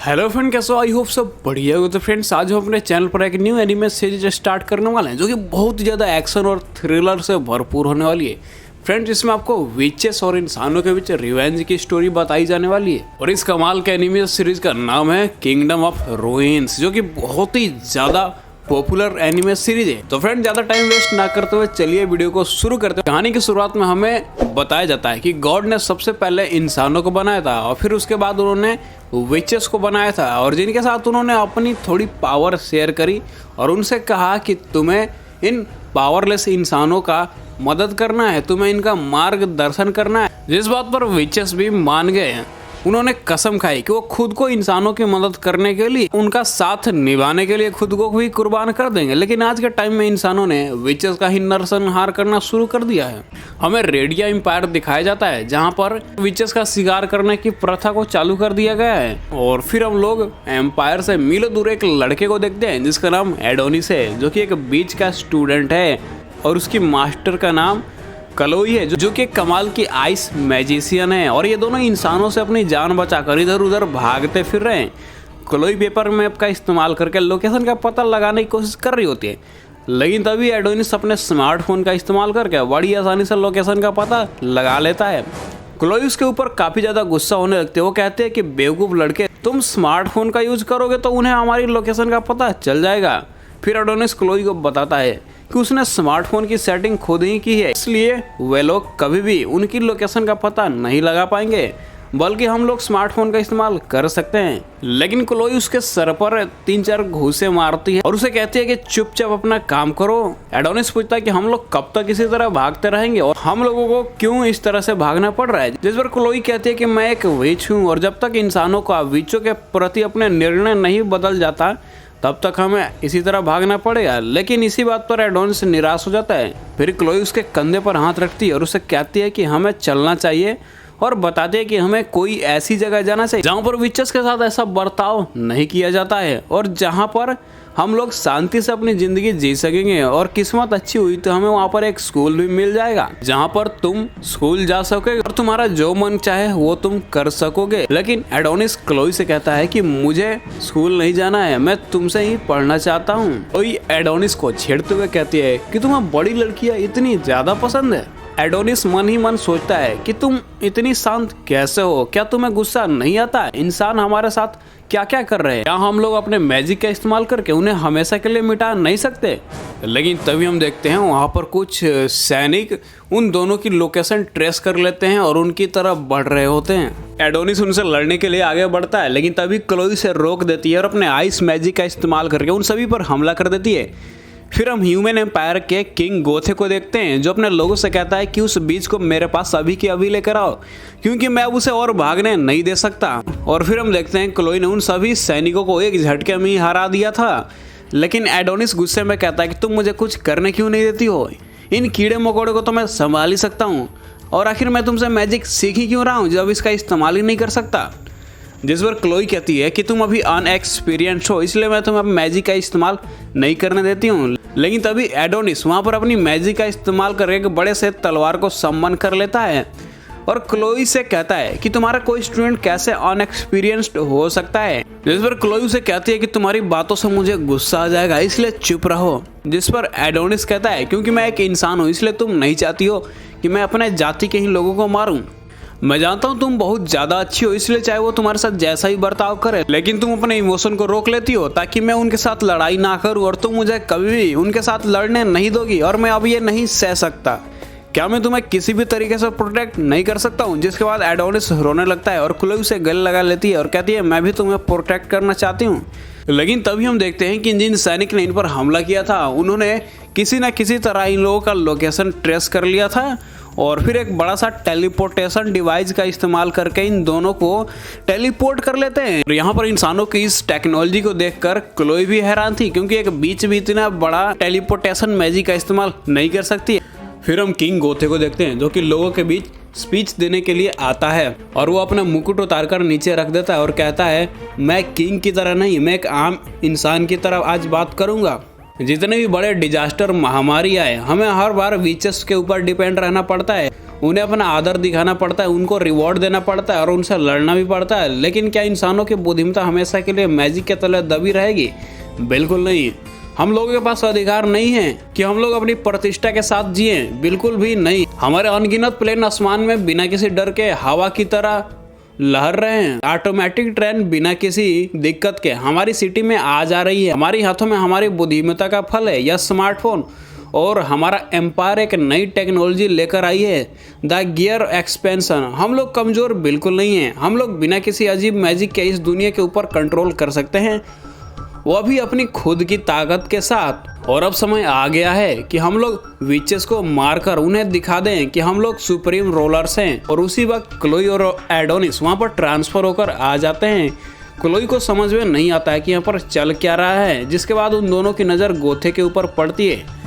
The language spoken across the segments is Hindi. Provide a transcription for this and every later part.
हेलो फ्रेंड, कैसे हो? आई होप सब बढ़िया हो। तो फ्रेंड्स, आज हम अपने चैनल पर एक न्यू एनिमे सीरीज स्टार्ट करने वाले हैं जो कि बहुत ही ज़्यादा एक्शन और थ्रिलर से भरपूर होने वाली है। फ्रेंड्स, इसमें आपको विचेस और इंसानों के बीच रिवेंज की स्टोरी बताई जाने वाली है और इस कमाल के एनिमे सीरीज का नाम है किंगडम ऑफ रुइंस, जो कि बहुत ही ज़्यादा पॉपुलर एनिमे सीरीज है। तो फ्रेंड, ज्यादा टाइम वेस्ट ना करते हुए चलिए वीडियो को शुरू करते हैं। कहानी की शुरुआत में हमें बताया जाता है कि गॉड ने सबसे पहले इंसानों को बनाया था और फिर उसके बाद उन्होंने विचेस को बनाया था और जिनके साथ उन्होंने अपनी थोड़ी पावर शेयर करी और उनसे कहा कि तुम्हें इन पावरलेस इंसानों का मदद करना है, तुम्हें इनका मार्गदर्शन करना है। जिस बात पर विचेस भी मान गए हैं। उन्होंने कसम खाई कि वो खुद को इंसानों की मदद करने के लिए, उनका साथ निभाने के लिए खुद को भी कुर्बान कर देंगे। लेकिन आज के टाइम में इंसानों ने विचेस का ही नरसंहार करना शुरू कर दिया है। हमें रेडिया एम्पायर दिखाया जाता है जहां पर विचेस का शिकार करने की प्रथा को चालू कर दिया गया है। और फिर हम लोग एम्पायर से मीलों दूर एक लड़के को देखते हैं जिसका नाम एडोनिस है, जो कि एक बीच का स्टूडेंट है और उसकी मास्टर का नाम क्लोई है, जो कि कमाल की आइस मैजिशियन है। और ये दोनों इंसानों से अपनी जान बचाकर इधर उधर भागते फिर रहे हैं। क्लोई पेपर मैप का इस्तेमाल करके लोकेशन का पता लगाने की कोशिश कर रही होती है, लेकिन तभी एडोनिस अपने स्मार्टफोन का इस्तेमाल करके बड़ी आसानी से लोकेशन का पता लगा लेता है। क्लोई उसके ऊपर काफ़ी ज़्यादा गुस्सा होने लगते हैं। वो कहते हैं कि बेवकूफ़ लड़के, तुम स्मार्टफोन का यूज करोगे तो उन्हें हमारी लोकेशन का पता चल जाएगा। फिर एडोनिस क्लोई को बताता है कि उसने स्मार्टफोन की सेटिंग खुद ही की है, इसलिए वे लोग कभी भी उनकी लोकेशन का पता नहीं लगा पाएंगे, बल्कि हम लोग स्मार्टफोन का इस्तेमाल कर सकते हैं। लेकिन क्लोई उसके सर पर 3-4 घूंसे मारती है और उसे कहती है कि चुपचाप अपना काम करो। एडोनिस पूछता है कि हम लोग कब तक इसी तरह भागते रहेंगे और हम लोगों को क्यों इस तरह से भागना पड़ रहा है। जिस पर क्लोई कहती है कि मैं एक विच हूँ और जब तक इंसानों का विचों के प्रति अपने निर्णय नहीं बदल जाता तब तक हमें इसी तरह भागना पड़ेगा। लेकिन इसी बात पर एडोनिस निराश हो जाता है। फिर क्लोई उसके कंधे पर हाथ रखती है और उसे कहती है कि हमें चलना चाहिए और बताते हैं कि हमें कोई ऐसी जगह जाना चाहिए जहाँ पर विचेस के साथ ऐसा बर्ताव नहीं किया जाता है और जहाँ पर हम लोग शांति से अपनी ज़िंदगी जी सकेंगे। और किस्मत अच्छी हुई तो हमें वहाँ पर एक स्कूल भी मिल जाएगा जहाँ पर तुम स्कूल जा सकोगे और तुम्हारा जो मन चाहे वो तुम कर सकोगे। लेकिन एडोनिस क्लोई से कहता है कि मुझे स्कूल नहीं जाना है, मैं तुमसे ही पढ़ना चाहता हूँ। क्लोई एडोनिस को छेड़ते हुए कहती है कि तुम्हें बड़ी लड़कियाँ इतनी ज़्यादा पसंद है। एडोनिस मन ही मन सोचता है कि तुम इतनी शांत कैसे हो, क्या तुम्हें गुस्सा नहीं आता? इंसान हमारे साथ क्या क्या कर रहे हैं, क्या हम लोग अपने मैजिक का इस्तेमाल करके उन्हें हमेशा के लिए मिटा नहीं सकते? लेकिन तभी हम देखते हैं वहाँ पर कुछ सैनिक उन दोनों की लोकेशन ट्रेस कर लेते हैं और उनकी तरफ बढ़ रहे होते हैं। एडोनिस उनसे लड़ने के लिए आगे बढ़ता है, लेकिन तभी क्लोई से रोक देती है और अपने आइस मैजिक का इस्तेमाल करके उन सभी पर हमला कर देती है। फिर हम ह्यूमन एम्पायर के किंग गोथे को देखते हैं, जो अपने लोगों से कहता है कि उस बीज को मेरे पास अभी के अभी लेकर आओ, क्योंकि मैं अब उसे और भागने नहीं दे सकता। और फिर हम देखते हैं क्लोई ने उन सभी सैनिकों को एक झटके में ही हरा दिया था। लेकिन एडोनिस गुस्से में कहता है कि तुम मुझे कुछ करने क्यों नहीं देती हो, इन कीड़े मकोड़े को तो मैं संभाल ही सकता हूँ, और आखिर मैं तुमसे मैजिक सीख ही क्यों रहा हूँ जब इसका इस्तेमाल ही नहीं कर सकता। जिस पर क्लोई कहती है कि तुम अभी अनएक्सपीरियंस हो, इसलिए मैं तुम्हें मैजिक का इस्तेमाल नहीं करने देती हूँ। लेकिन तभी एडोनिस वहाँ पर अपनी मैजिक का इस्तेमाल करके एक बड़े से तलवार को सम्मन कर लेता है और क्लोई से कहता है कि तुम्हारा कोई स्टूडेंट कैसे अनएक्सपीरियंस्ड हो सकता है। जिस पर क्लोई उसे कहती है कि तुम्हारी बातों से मुझे गुस्सा आ जाएगा, इसलिए चुप रहो। जिस पर एडोनिस कहता है क्योंकि मैं एक इंसान हूँ, इसलिए तुम नहीं चाहती हो कि मैं अपने जाति के ही लोगों को मारूं। मैं जानता हूँ तुम बहुत ज़्यादा अच्छी हो, इसलिए चाहे वो तुम्हारे साथ जैसा ही बर्ताव करे, लेकिन तुम अपने इमोशन को रोक लेती हो ताकि मैं उनके साथ लड़ाई ना करूँ और तुम मुझे कभी भी उनके साथ लड़ने नहीं दोगी और मैं अब ये नहीं सह सकता। क्या मैं तुम्हें किसी भी तरीके से प्रोटेक्ट नहीं कर सकता हूँ? जिसके बाद एडोनिस रोने लगता है और क्लोई उसे गले लगा लेती है और कहती है मैं भी तुम्हें प्रोटेक्ट करना चाहती हूँ। लेकिन तभी हम देखते हैं कि जिन सैनिक ने इन पर हमला किया था उन्होंने किसी न किसी तरह इन लोगों का लोकेशन ट्रेस कर लिया था और फिर एक बड़ा सा टेलीपोर्टेशन डिवाइस का इस्तेमाल करके इन दोनों को टेलीपोर्ट कर लेते हैं। यहाँ पर इंसानों की इस टेक्नोलॉजी को देखकर क्लोई भी हैरान थी, क्योंकि एक बीच भी इतना बड़ा टेलीपोर्टेशन मैजिक का इस्तेमाल नहीं कर सकती। फिर हम किंग गोथे को देखते हैं, जो कि लोगों के बीच स्पीच देने के लिए आता है और वो अपना मुकुट उतारकर नीचे रख देता है और कहता है मैं किंग की तरह नहीं, मैं एक आम इंसान की तरह आज बात करूँगा। जितने भी बड़े डिजास्टर महामारी आए, हमें हर बार विचेस के ऊपर डिपेंड रहना पड़ता है उन्हें अपना आदर दिखाना पड़ता है, उनको रिवॉर्ड देना पड़ता है और उनसे लड़ना भी पड़ता है। लेकिन क्या इंसानों की बुद्धिमत्ता हमेशा के लिए मैजिक के तले दबी रहेगी? बिल्कुल नहीं। हम लोगों के पास अधिकार नहीं है कि हम लोग अपनी प्रतिष्ठा के साथ जिए, बिल्कुल भी नहीं। हमारे अनगिनत प्लेन आसमान में बिना किसी डर के हवा की तरह लहर रहे हैं। ऑटोमेटिक ट्रेन बिना किसी दिक्कत के हमारी सिटी में आ जा रही है। हमारे हाथों में हमारी बुद्धिमत्ता का फल है यह स्मार्टफोन, और हमारा एम्पायर एक नई टेक्नोलॉजी लेकर आई है, द गियर एक्सपेंशन। हम लोग कमज़ोर बिल्कुल नहीं हैं। हम लोग बिना किसी अजीब मैजिक के इस दुनिया के ऊपर कंट्रोल कर सकते हैं, वह भी अपनी खुद की ताकत के साथ। और अब समय आ गया है कि हम लोग विचेस को मारकर उन्हें दिखा दें कि हम लोग सुप्रीम रोलर्स हैं। और उसी वक्त क्लोई और एडोनिस वहाँ पर ट्रांसफ़र होकर आ जाते हैं। क्लोई को समझ में नहीं आता है कि यहाँ पर चल क्या रहा है, जिसके बाद उन दोनों की नज़र गोथे के ऊपर पड़ती है।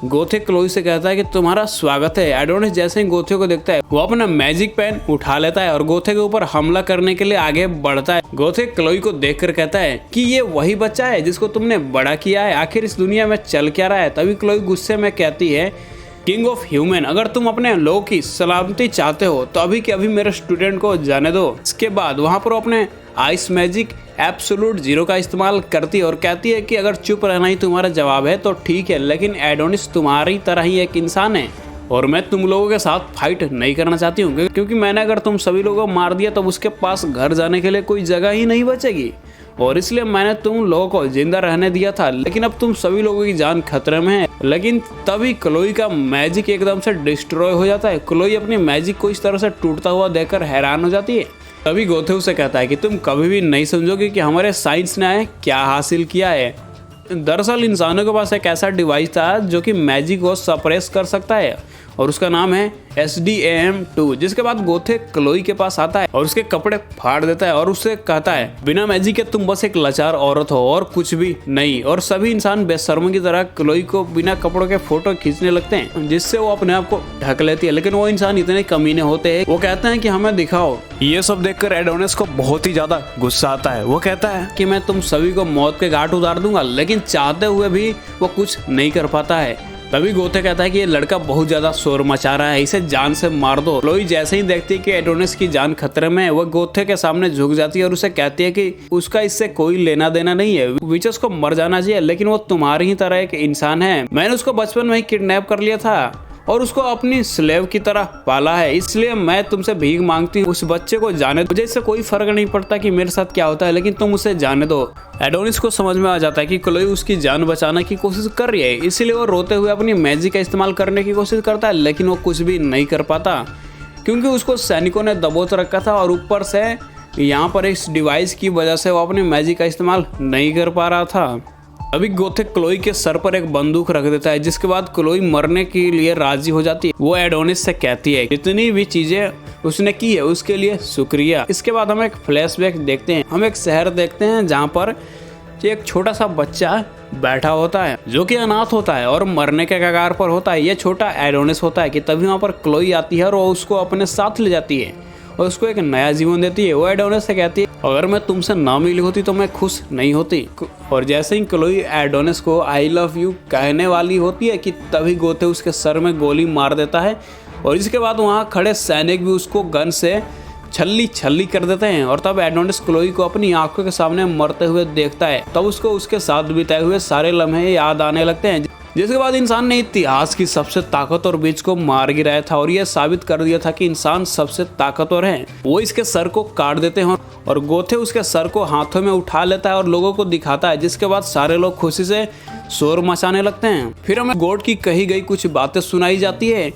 गोथे क्लोई से कहता है कि तुम्हारा स्वागत है। एडोनिस जैसे ही गोथे को देखता है वो अपना मैजिक पेन उठा लेता है और गोथे के ऊपर हमला करने के लिए आगे बढ़ता है। गोथे क्लोई को देखकर कहता है कि ये वही बच्चा है जिसको तुमने बड़ा किया है, आखिर इस दुनिया में चल क्या रहा है? तभी क्लोई गुस्से में कहती है, किंग ऑफ ह्यूमन, अगर तुम अपने लोगों की सलामती चाहते हो तो अभी के अभी मेरे स्टूडेंट को जाने दो। इसके बाद वहाँ पर अपने आइस मैजिक एब्सोल्यूट जीरो का इस्तेमाल करती है और कहती है कि अगर चुप रहना ही तुम्हारा जवाब है तो ठीक है, लेकिन एडोनिस तुम्हारी तरह ही एक इंसान है और मैं तुम लोगों के साथ फाइट नहीं करना चाहती हूँ, क्योंकि मैंने अगर तुम सभी लोगों को मार दिया तो उसके पास घर जाने के लिए कोई जगह ही नहीं बचेगी, और इसलिए मैंने तुम लोगों को जिंदा रहने दिया था। लेकिन अब तुम सभी लोगों की जान खतरे में है। लेकिन तभी क्लोई का मैजिक एकदम से डिस्ट्रॉय हो जाता है। क्लोई अपनी मैजिक को इस तरह से टूटता हुआ देखकर हैरान हो जाती है। तभी गोथे उसे कहता है कि तुम कभी भी नहीं समझोगे कि हमारे साइंस ने क्या हासिल किया है। दरअसल इंसानों के पास एक ऐसा डिवाइस था जो कि मैजिक को सप्रेस कर सकता है, और उसका नाम है SDAM2। जिसके बाद गोथे क्लोई के पास आता है और उसके कपड़े फाड़ देता है और उससे कहता है, बिना मैजिक के तुम बस एक लाचार औरत हो और कुछ भी नहीं। और सभी इंसान बेशर्मों की तरह क्लोई को बिना कपड़ों के फोटो खींचने लगते हैं, जिससे वो अपने आप को ढक लेती है। लेकिन वो इंसान इतने कमीने होते हैं, वो कहते हैं कि हमें दिखाओ। ये सब देखकर एडोनिस को बहुत ही ज्यादा गुस्सा आता है। वो कहता है कि मैं तुम सभी को मौत के घाट उतार दूंगा, लेकिन चाहते हुए भी वो कुछ नहीं कर पाता है। तभी गोथे कहता है कि ये लड़का बहुत ज्यादा शोर मचा रहा है, इसे जान से मार दो। क्लोई जैसे ही देखती है कि एडोनिस की जान खतरे में है, वो गोथे के सामने झुक जाती है और उसे कहती है कि उसका इससे कोई लेना देना नहीं है, विचेस को मर जाना चाहिए, लेकिन वो तुम्हारी ही तरह एक इंसान है। मैंने उसको बचपन में ही किडनैप कर लिया था और उसको अपनी स्लेव की तरह पाला है, इसलिए मैं तुमसे भीख मांगती हूँ, उस बच्चे को जाने दो। मुझे इससे कोई फर्क नहीं पड़ता कि मेरे साथ क्या होता है, लेकिन तुम उसे जाने दो। एडोनिस को समझ में आ जाता है कि क्लोई उसकी जान बचाने की कोशिश कर रही है, इसलिए वो रोते हुए अपनी मैजिक का इस्तेमाल करने की कोशिश करता है, लेकिन वो कुछ भी नहीं कर पाता, क्योंकि उसको सैनिकों ने दबोच रखा था और ऊपर से यहाँ पर इस डिवाइस की वजह से वो अपनी मैजिक का इस्तेमाल नहीं कर पा रहा था। अभी गोथे क्लोई के सर पर एक बंदूक रख देता है, जिसके बाद क्लोई मरने के लिए राजी हो जाती है। वो एडोनिस से कहती है जितनी भी चीजें उसने की है उसके लिए शुक्रिया। इसके बाद हम एक फ्लैशबैक देखते हैं। हम एक शहर देखते हैं जहाँ पर एक छोटा सा बच्चा बैठा होता है जो कि अनाथ होता है और मरने के कगार पर होता है। ये छोटा एडोनिस होता है कि तभी वहाँ पर क्लोई आती है और वो उसको अपने साथ ले जाती है और उसको एक नया जीवन देती है। वो एडोनिस से कहती है, अगर मैं तुमसे ना मिली होती तो मैं खुश नहीं होती। और जैसे ही क्लोई एडोनिस को आई लव यू कहने वाली होती है कि तभी गोथे उसके सर में गोली मार देता है, और इसके बाद वहाँ खड़े सैनिक भी उसको गन से छल्ली छल्ली कर देते हैं। और तब एडोनिस क्लोई को अपनी आंखों के सामने मरते हुए देखता है। तब उसको उसके साथ बिताए हुए सारे लम्हे याद आने लगते हैं, जिसके बाद इंसान ने इतिहास की सबसे ताकतवर बीच को मार गिराया था और यह साबित कर दिया था कि इंसान सबसे ताकतवर है। वो इसके सर को काट देते हैं और गोथे उसके सर को हाथों में उठा लेता है और लोगों को दिखाता है, जिसके बाद सारे लोग खुशी से शोर मचाने लगते हैं। फिर हमें गॉड की कही गई कुछ बातें सुनाई जाती है।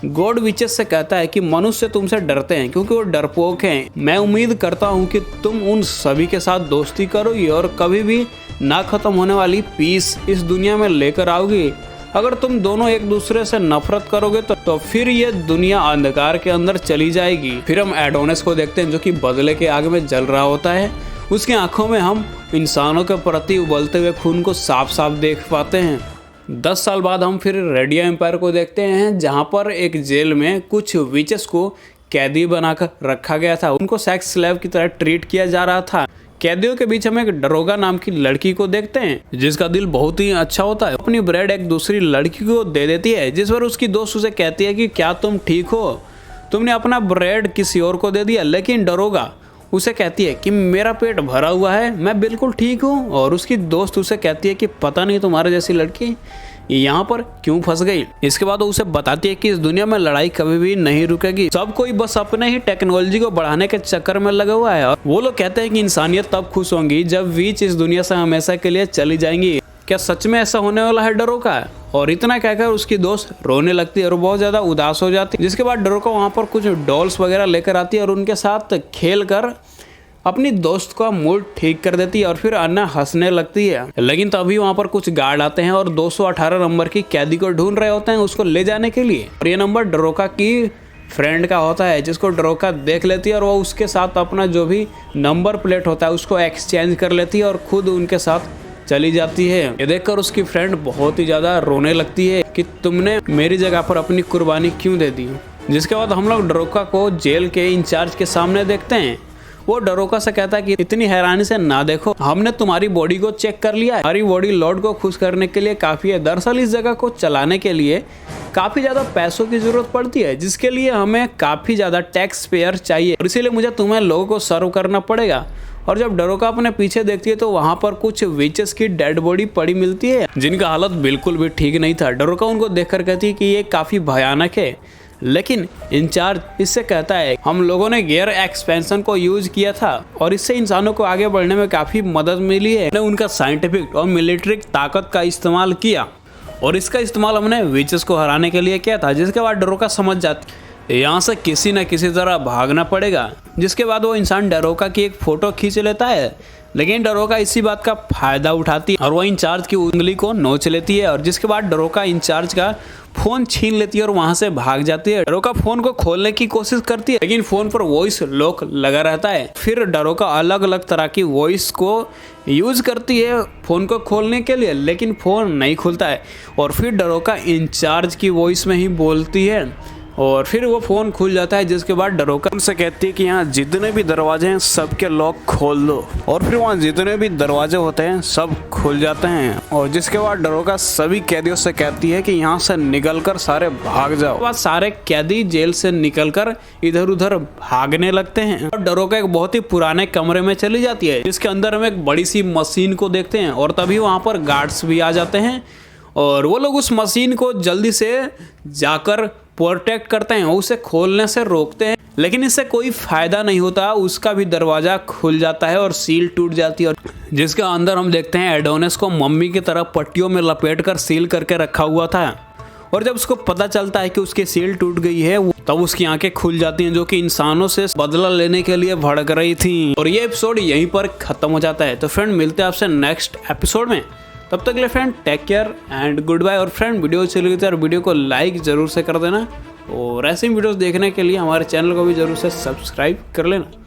गॉड विचेस से कहता है कि मनुष्य तुमसे डरते हैं क्योंकि वो डरपोक हैं। मैं उम्मीद करता हूँ कि तुम उन सभी के साथ दोस्ती करोगी और कभी भी ना खत्म होने वाली पीस इस दुनिया में लेकर आओगी। अगर तुम दोनों एक दूसरे से नफरत करोगे तो फिर ये दुनिया अंधकार के अंदर चली जाएगी। फिर हम एडोनिस को देखते हैं जो कि बदले के आग में जल रहा होता है। उसकी आंखों में हम इंसानों के प्रति उबलते हुए खून को साफ साफ देख पाते हैं। 10 साल बाद हम फिर रेडिया एम्पायर को देखते हैं, जहाँ पर एक जेल में कुछ विचेस को कैदी बनाकर रखा गया था। उनको सेक्स स्लेव की तरह ट्रीट किया जा रहा था। कैदियों के बीच हम एक डरोगा नाम की लड़की को देखते हैं जिसका दिल बहुत ही अच्छा होता है। अपनी ब्रेड एक दूसरी लड़की को दे देती है, जिस पर उसकी दोस्त उसे कहती है कि क्या तुम ठीक हो। तुमने अपना ब्रेड किसी और को दे दिया। लेकिन दरोगा उसे कहती है कि मेरा पेट भरा हुआ है, मैं बिल्कुल ठीक हूँ। और उसकी दोस्त उसे कहती है कि पता नहीं तुम्हारे जैसी लड़की यहाँ पर क्यों फंस गई। इसके बाद वो उसे बताती है कि इस दुनिया में लड़ाई कभी भी नहीं रुकेगी, सब कोई बस अपने ही टेक्नोलॉजी को बढ़ाने के चक्कर में लगा हुआ है। और वो लोग कहते हैं कि इंसानियत तब खुश होंगी जब वीच इस दुनिया से हमेशा के लिए चली जाएंगी। क्या सच में ऐसा होने वाला है डरोका? और इतना कहकर उसकी दोस्त रोने लगती है और बहुत ज्यादा उदास हो जाती है। जिसके बाद डरोका वहाँ पर कुछ डॉल्स वगैरह लेकर आती है और उनके साथ खेल कर अपनी दोस्त का मूड ठीक कर देती है और फिर अन्ना हंसने लगती है। लेकिन तभी वहाँ पर कुछ गार्ड आते हैं और 218 नंबर की कैदी को ढूंढ रहे होते हैं उसको ले जाने के लिए। और ये नंबर डरोका की फ्रेंड का होता है, जिसको डरोका देख लेती है और वो उसके साथ अपना जो भी नंबर प्लेट होता है उसको एक्सचेंज कर लेती है और खुद उनके साथ चली जाती है। ये देखकर उसकी फ्रेंड बहुत ही ज्यादा रोने लगती है कि तुमने मेरी जगह पर अपनी कुर्बानी क्यों दे दी। जिसके बाद हम लोग डरोका को जेल के इंचार्ज के सामने देखते हैं। वो डरोका से कहता है कि इतनी हैरानी से ना देखो, हमने तुम्हारी बॉडी को चेक कर लिया है, हमारी बॉडी लॉर्ड को खुश करने के लिए काफी है। दरअसल इस जगह को चलाने के लिए काफी ज्यादा पैसों की जरूरत पड़ती है, जिसके लिए हमें काफी ज्यादा टैक्स पेयर चाहिए और इसीलिए मुझे तुम्हें लोगों को सर्व करना पड़ेगा। और जब डरोका अपने पीछे देखती है तो वहां पर कुछ विचेस की डेड बॉडी पड़ी मिलती है, जिनका हालत बिल्कुल भी ठीक नहीं था। डरोका उनको देखकर कहती है कि ये काफी भयानक है। लेकिन इंचार्ज इससे कहता है हम लोगों ने गियर एक्सपेंशन को यूज किया था और इससे इंसानों को आगे बढ़ने में काफी मदद मिली है। हमने उनका साइंटिफिक और मिलिट्री ताकत का इस्तेमाल किया और इसका इस्तेमाल हमने विचेस को हराने के लिए किया था। जिसके बाद डरोका समझ जाती यहाँ से किसी न किसी तरह भागना पड़ेगा। जिसके बाद वो इंसान डरोका की एक फोटो खींच लेता है, लेकिन डरोका इसी बात का फायदा उठाती है और वो इंचार्ज की उंगली को नोच लेती है। और जिसके बाद डरोका इंचार्ज का फोन छीन लेती है और वहां से भाग जाती है। डरोका फोन को खोलने की कोशिश करती है, लेकिन फोन पर वॉइस लॉक लगा रहता है। फिर डरोका अलग अलग तरह की वॉइस को यूज करती है फोन को खोलने के लिए, लेकिन फोन नहीं खुलता है। और फिर डरोका इंचार्ज की वॉइस में ही बोलती है और फिर वो फोन खुल जाता है। जिसके बाद डरोका उनसे कहती है कि यहाँ जितने भी दरवाजे हैं सबके लॉक खोल दो। और फिर वहाँ जितने भी दरवाजे होते हैं सब खुल जाते हैं। और जिसके बाद डरोका सभी कैदियों से कहती है कि यहाँ से निकलकर सारे भाग जाओ। बाद सारे कैदी जेल से निकलकर इधर उधर भागने लगते हैं और डरोका एक बहुत ही पुराने कमरे में चली जाती है, जिसके अंदर हम एक बड़ी सी मशीन को देखते हैं। और तभी वहाँ पर गार्ड्स भी आ जाते हैं और वो लोग उस मशीन को जल्दी से जाकर प्रोटेक्ट करते हैं, उसे खोलने से रोकते हैं। लेकिन इससे कोई फायदा नहीं होता, उसका भी दरवाजा खुल जाता है और सील टूट जाती है। जिसके अंदर हम देखते हैं एडोनिस को मम्मी की तरह पट्टियों में लपेटकर सील करके रखा हुआ था। और जब उसको पता चलता है कि उसकी सील टूट गई है तब उसकी आंखें खुल जाती हैं, जो कि इंसानों से बदला लेने के लिए भड़क रही थी। और ये एपिसोड यहीं पर खत्म हो जाता है। तो फ्रेंड मिलते हैं आपसे नेक्स्ट एपिसोड में, तब तक के लिए friend take care and goodbye. और फ्रेंड वीडियो अच्छी लगी तो वीडियो को लाइक जरूर से कर देना और ऐसे ही वीडियोस देखने के लिए हमारे चैनल को भी जरूर से सब्सक्राइब कर लेना।